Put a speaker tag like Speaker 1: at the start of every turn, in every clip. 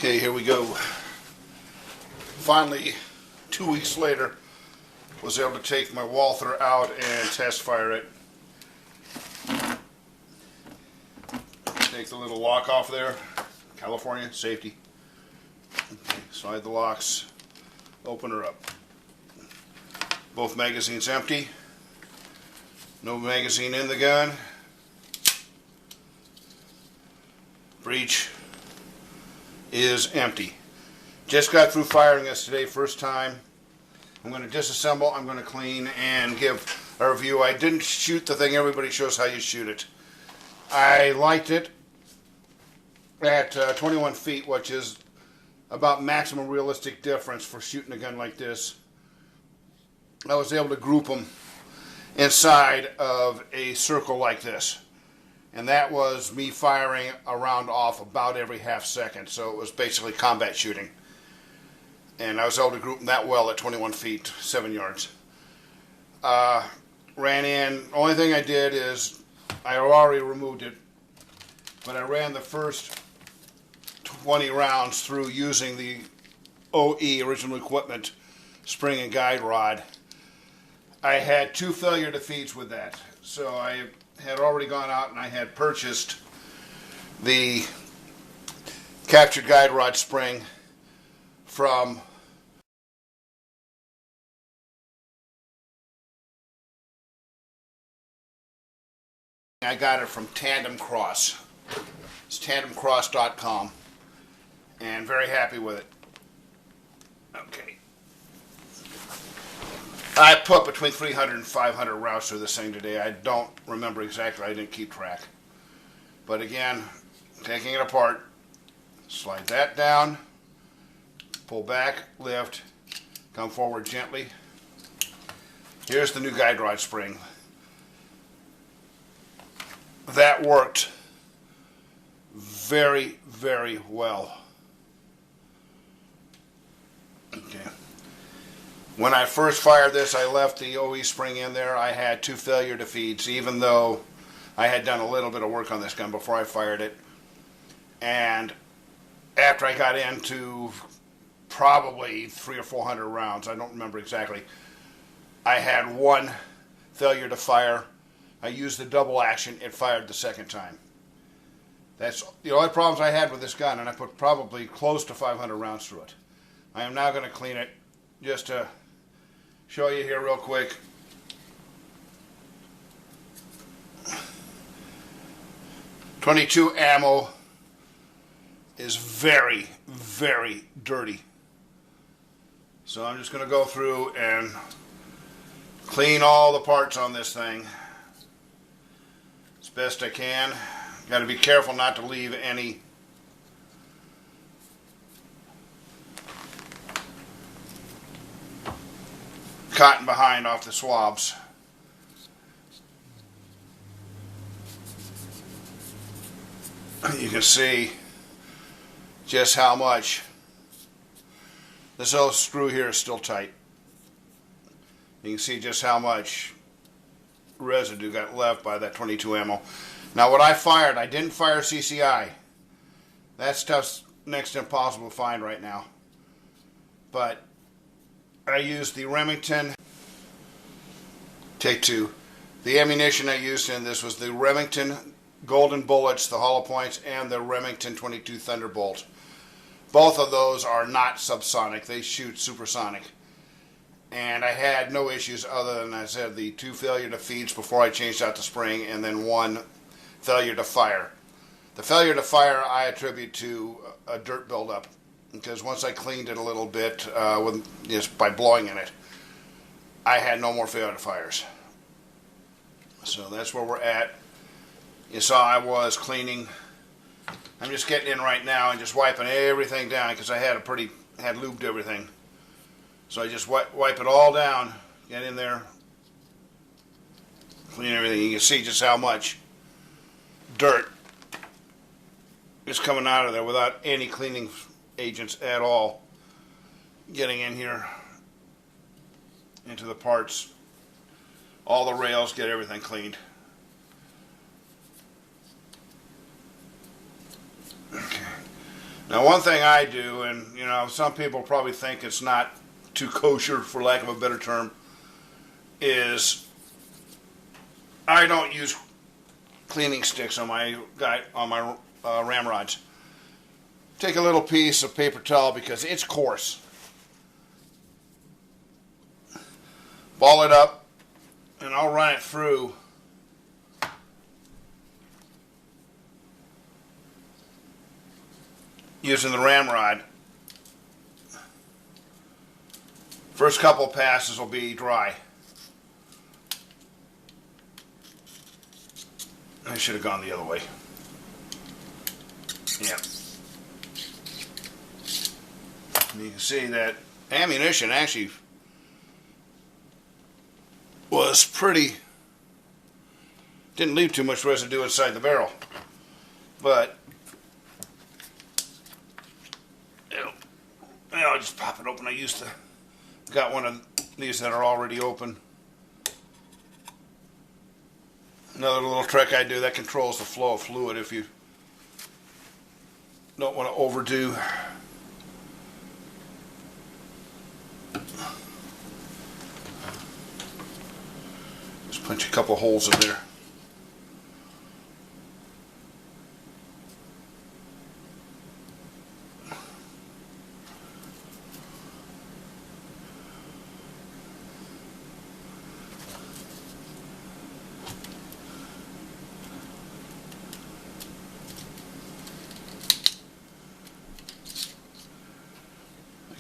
Speaker 1: Okay, here we go. Finally, 2 weeks later, was able to take my Walther out and test fire it. Take the little lock off there. California, safety. Okay, slide the locks, open her up. Both magazines empty. No magazine in the gun. Breech is empty. Just got through firing this today, first time. I'm going to disassemble, I'm going to clean, and give a review. I didn't shoot the thing, everybody shows how you shoot it. I liked it at 21 feet, which is about maximum realistic difference for shooting a gun like this. I was able to group them inside of a circle like this. And that was me firing a round off about every half second. So it was basically combat shooting. And I was able to group them that well at 21 feet, 7 yards. Ran in, only thing I did is, I already removed it, but I ran the first 20 rounds through using the OE, original equipment, spring and guide rod. I had 2 failure defeats with that. So I had already gone out and I had purchased the captured guide rod spring from I got it from Tandem Cross. It's tandemcross.com, and very happy with it. Okay. I put between 300 and 500 rounds through this thing today. I don't remember exactly. I didn't keep track. But again, taking it apart, slide that down, pull back, lift, come forward gently. Here's the new guide rod spring. That worked very, very well. Okay. When I first fired this, I left the OE spring in there. I had 2 failure defeats, even though I had done a little bit of work on this gun before I fired it. And after I got into probably 300 or 400 rounds, I don't remember exactly, I had 1 failure to fire. I used the double action, it fired the second time. That's the only problems I had with this gun, and I put probably close to 500 rounds through it. I am now going to clean it just to show you here real quick. .22 ammo is very, very dirty. So I'm just going to go through and clean all the parts on this thing as best I can. Got to be careful not to leave any cotton behind off the swabs. You can see just how much this old screw here is still tight. You can see just how much residue got left by that .22 ammo. Now what I fired, I didn't fire CCI. That stuff's next to impossible to find right now. But I used the Remington. Take 2. The ammunition I used in this was the Remington Golden Bullets, the hollow points, and the Remington .22 Thunderbolt. Both of those are not subsonic. They shoot supersonic. And I had no issues other than, I said, the 2 failure defeats before I changed out the spring, and then 1 failure to fire. The failure to fire I attribute to a dirt buildup, because once I cleaned it a little bit just by blowing in it, I had no more failure to fires. So that's where we're at. You saw I was cleaning. I'm just getting in right now and just wiping everything down because I had lubed everything. So I just wipe it all down, get in there, clean everything. You can see just how much dirt is coming out of there without any cleaning agents at all getting in here into the parts. All the rails, get everything cleaned. Okay. Now, one thing I do, and you know, some people probably think it's not too kosher, for lack of a better term, is I don't use cleaning sticks on my ramrods. Take a little piece of paper towel because it's coarse. Ball it up, and I'll run it through using the ramrod. First couple passes will be dry. I should have gone the other way. Yeah. And you can see that ammunition actually was pretty, didn't leave too much residue inside the barrel. But, I'll just pop it open. Got one of these that are already open. Another little trick I do that controls the flow of fluid if you don't want to overdo. Just punch a couple holes in there.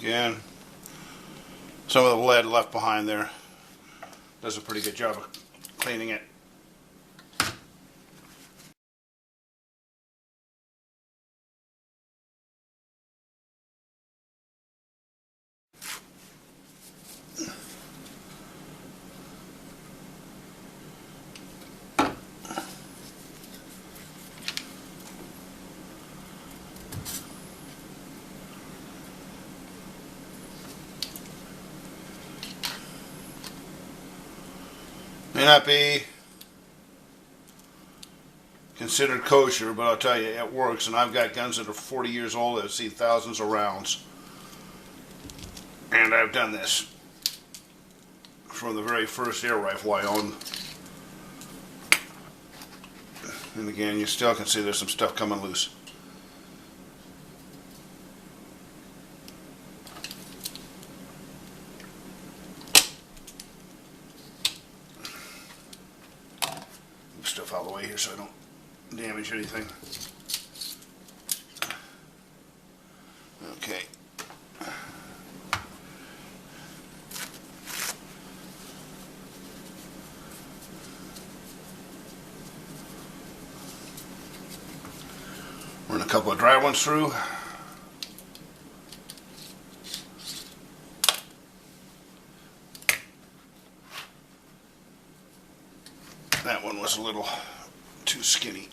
Speaker 1: Again, some of the lead left behind there does a pretty good job of cleaning it. May not be considered kosher, but I'll tell you, it works. And I've got guns that are 40 years old that have seen thousands of rounds. And I've done this from the very first air rifle I owned. And again, you still can see there's some stuff coming loose. Stuff out of the way here so I don't damage anything. Okay. Run a couple of dry ones through. That one was a little too skinny.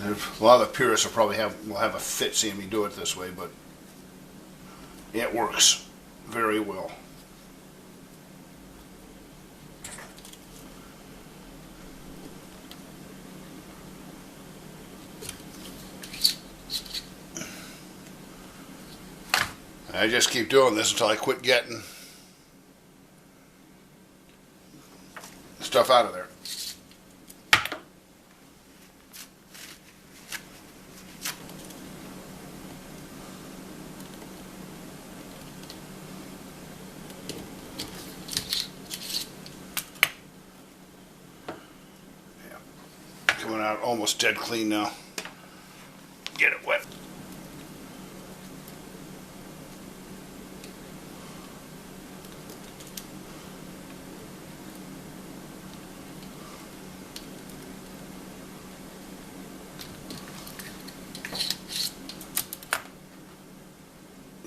Speaker 1: A lot of the purists will have a fit seeing me do it this way, but it works very well. I just keep doing this until I quit getting stuff out of there. Yeah. Coming out almost dead clean now. Get it wet.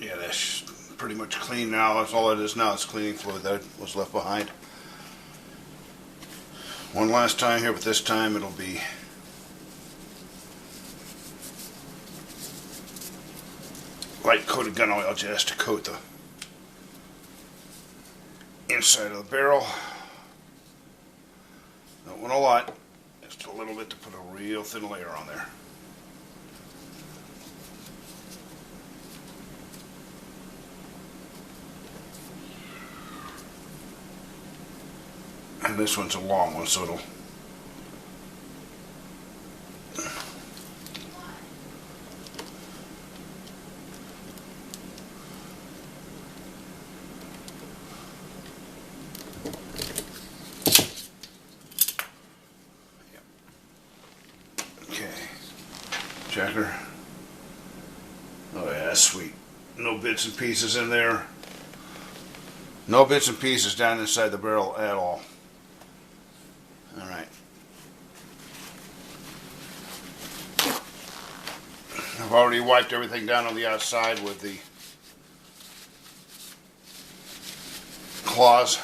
Speaker 1: Yeah, that's pretty much clean now. That's all it is now. It's cleaning fluid that was left behind. One last time here, but this time it'll be light coated gun oil just to coat the inside of the barrel. Don't want a lot, just a little bit to put a real thin layer on there. And this one's a long one, so it'll checker. Oh yeah, that's sweet. No bits and pieces in there. No bits and pieces down inside the barrel at all. Alright. I've already wiped everything down on the outside with the claws.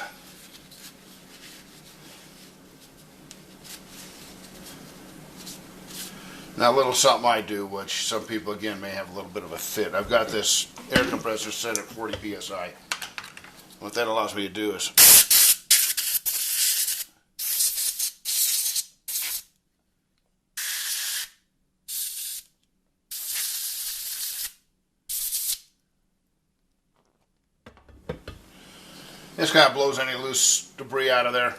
Speaker 1: Now a little something I do, which some people again may have a little bit of a fit. I've got this air compressor set at 40 psi. What that allows me to do is this kind of blows any loose debris out of there.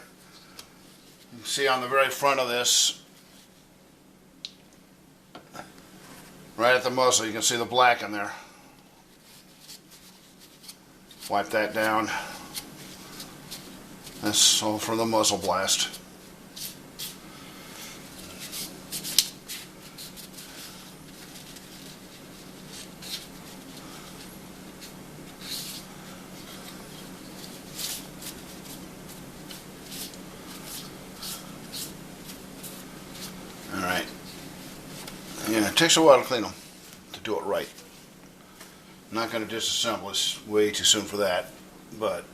Speaker 1: You can see on the very front of this, right at the muzzle, you can see the black in there. Wipe that down. That's all from the muzzle blast. Alright. Yeah, it takes a while to clean them, to do it right. I'm not going to disassemble, it's way too soon for that, but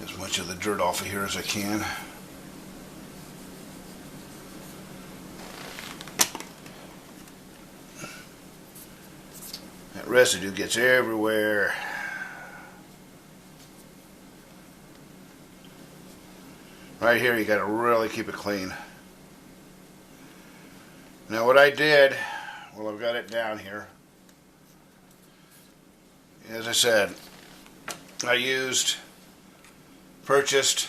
Speaker 1: as much of the dirt off of here as I can. That residue gets everywhere. Right here, you got to really keep it clean. Now what I did, well, I've got it down here. As I said, I purchased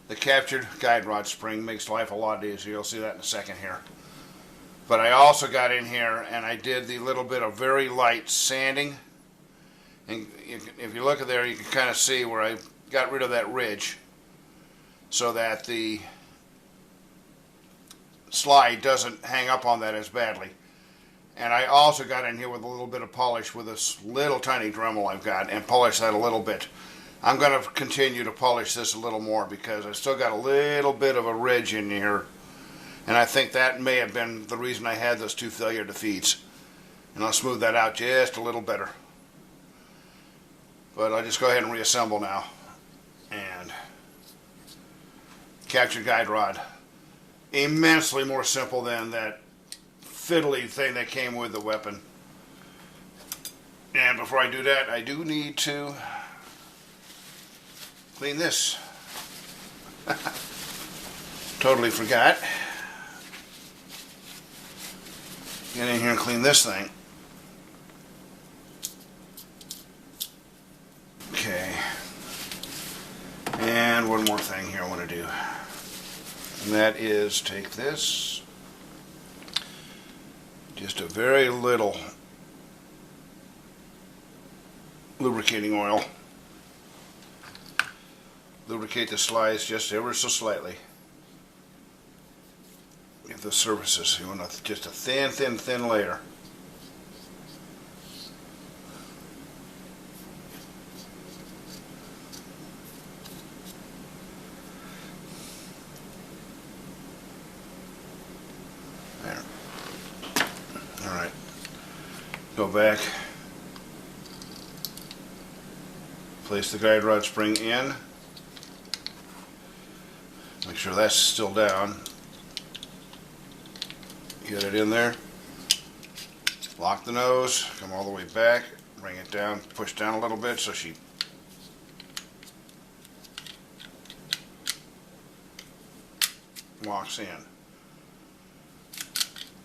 Speaker 1: the captured guide rod spring. Makes life a lot easier. You'll see that in a second here. But I also got in here and I did the little bit of very light sanding. And if you look at there, you can kind of see where I got rid of that ridge so that the slide doesn't hang up on that as badly. And I also got in here with a little bit of polish with this little tiny Dremel I've got and polish that a little bit. I'm going to continue to polish this a little more because I still got a little bit of a ridge in here. And I think that may have been the reason I had those two failure defeats. And I'll smooth that out just a little better. But I'll just go ahead and reassemble now. And captured guide rod. Immensely more simple than that fiddly thing that came with the weapon. And before I do that, I do need to clean this. Totally forgot. Get in here and clean this thing. Okay. And one more thing here I want to do. And that is take this, just a very little lubricating oil. Lubricate the slides just ever so slightly. If the surfaces, you want just a thin layer. There. All right. Go back. Place the guide rod spring in. Make sure that's still down. Get it in there. Lock the nose. Come all the way back. Bring it down. Push down a little bit so she walks in.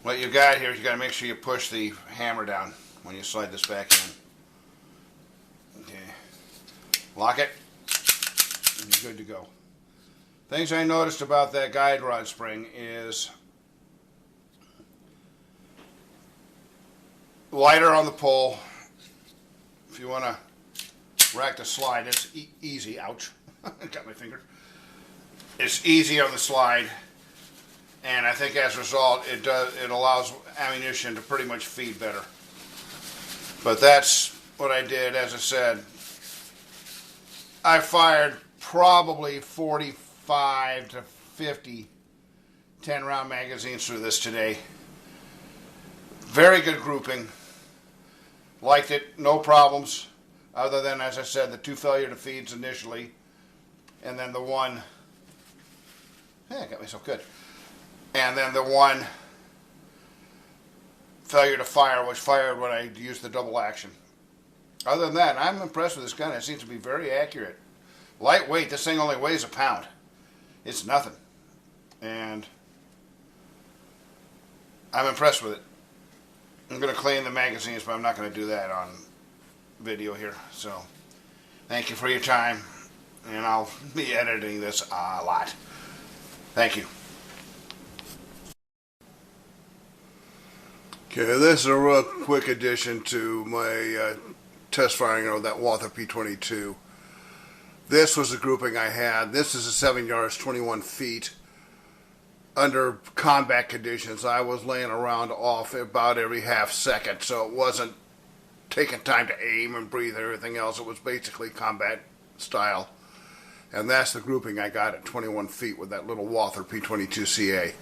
Speaker 1: What you got here is you got to make sure you push the hammer down when you slide this back in. Okay. Lock it. And you're good to go. Things I noticed about that guide rod spring is lighter on the pull. If you want to rack the slide, it's easy. Ouch. Got my finger. It's easy on the slide. And I think as a result, it allows ammunition to pretty much feed better. But that's what I did. As I said, I fired probably 45 to 50 10-round magazines through this today. Very good grouping. Liked it, no problems. Other than, as I said, the 2 failure to feeds initially, and then the one. Yeah, I got myself good. And then the one failure to fire was fired when I used the double action. Other than that, I'm impressed with this gun. It seems to be very accurate. Lightweight, this thing only weighs a pound. It's nothing. And I'm impressed with it. I'm going to clean the magazines, but I'm not going to do that on video here. So, thank you for your time. And I'll be editing this a lot. Thank you. Okay, this is a real quick addition to my test firing of that Walther P22. This was the grouping I had. This is a 7 yards, 21 feet. Under combat conditions, I was laying around off about every half second, so it wasn't taking time to aim and breathe and everything else. It was basically combat style. And that's the grouping I got at 21 feet with that little Walther P22CA.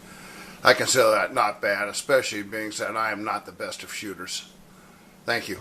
Speaker 1: I consider that not bad, especially being said I am not the best of shooters. Thank you.